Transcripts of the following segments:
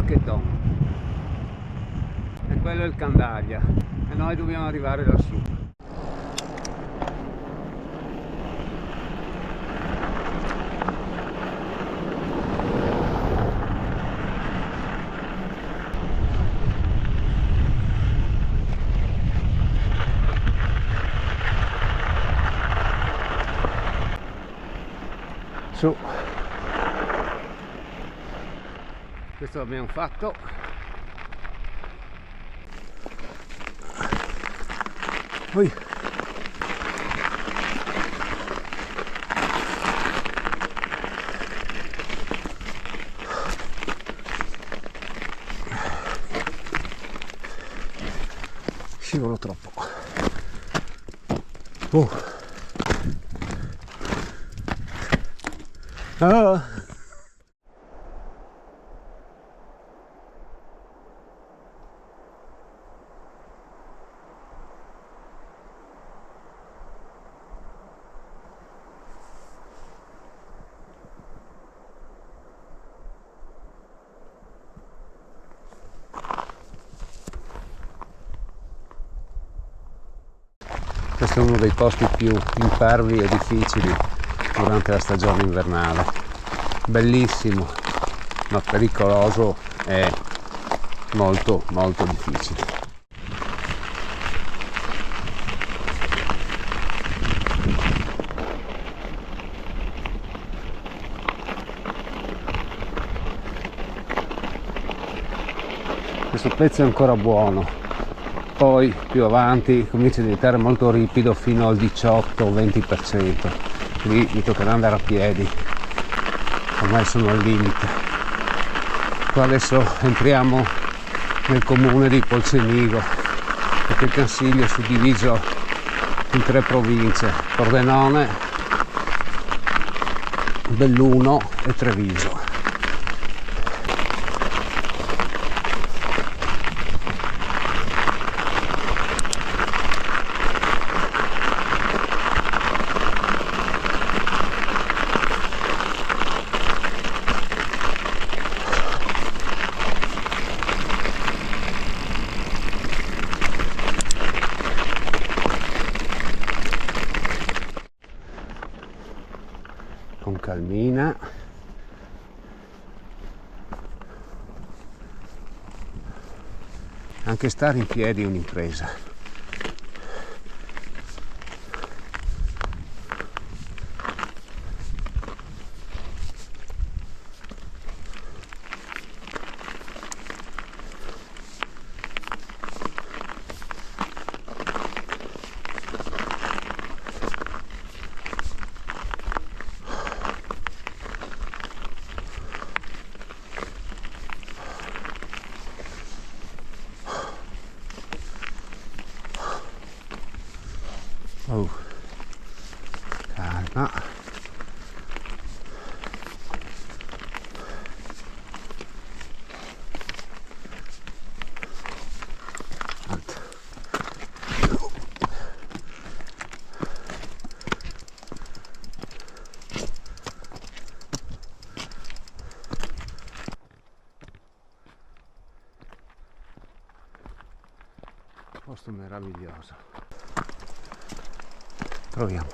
Marcheton, e quello è il Candaglia, e noi dobbiamo arrivare lassù. Su, questo l'abbiamo fatto. Poi scivolo troppo. Ah. Questo è uno dei posti più impervi e difficili durante la stagione invernale. Bellissimo, ma pericoloso e molto molto difficile. Questo pezzo è ancora buono, poi più avanti comincia a diventare molto ripido fino al 18-20%. Lì mi toccherà andare a piedi, ormai sono al limite. Qua adesso entriamo nel comune di Polcenigo, perché il Consiglio è suddiviso in 3 province: Pordenone, Belluno e Treviso. Con calmina, anche stare in piedi è un'impresa. Oh, calma. Posto meraviglioso. Proviamo.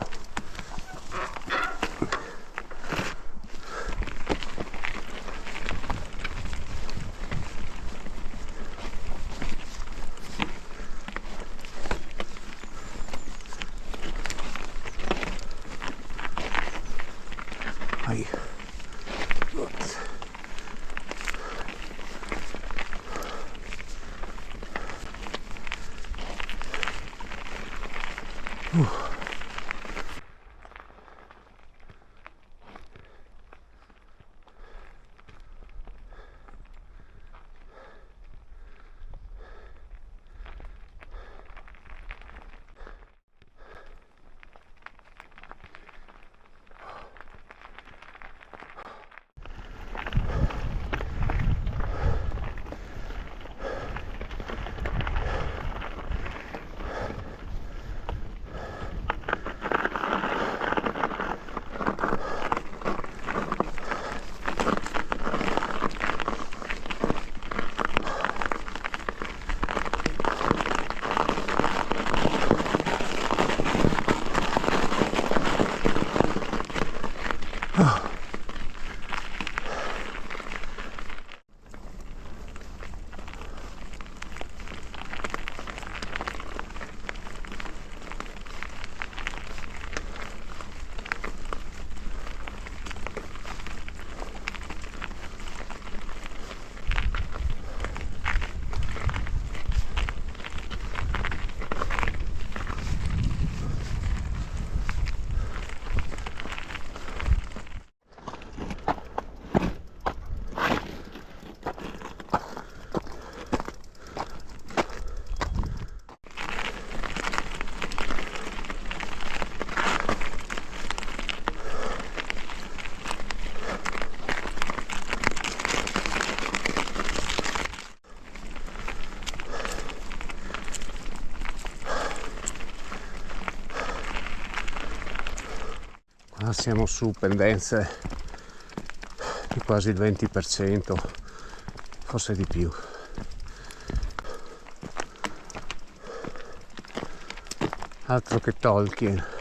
Vai. Siamo su pendenze di quasi il 20%, forse di più. Altro che Tolkien.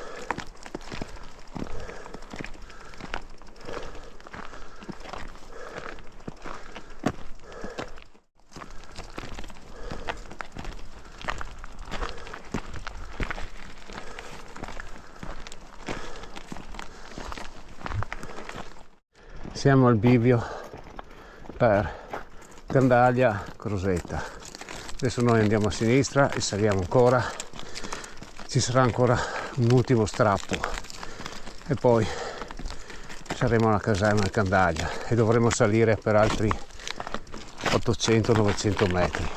Siamo al bivio per Candaglia Crosetta. Adesso noi andiamo a sinistra e saliamo ancora, ci sarà ancora un ultimo strappo e poi saremo alla caserma di Candaglia e dovremo salire per altri 800-900 metri.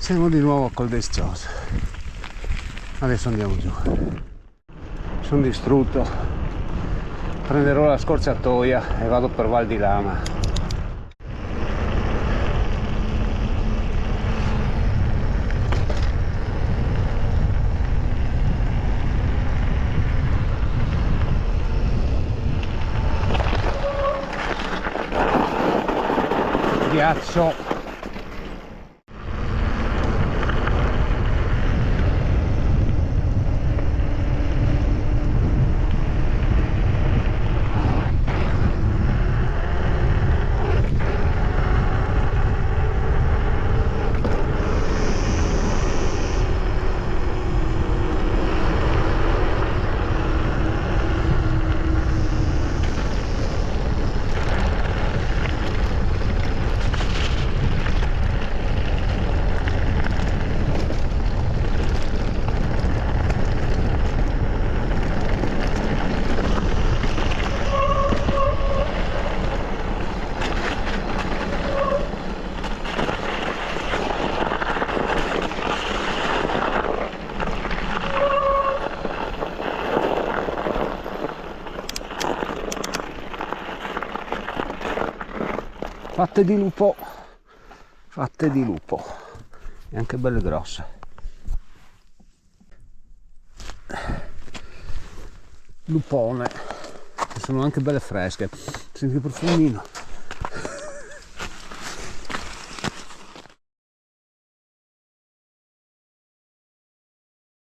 Siamo di nuovo a Col d'Estiosa. Adesso andiamo giù. Sono distrutto. Prenderò la scorciatoia e vado per Val di Lama. Ghiaccio. fatte di lupo, fatte di lupo, e anche belle grosse. Lupone, sono anche belle fresche. Senti il profumino.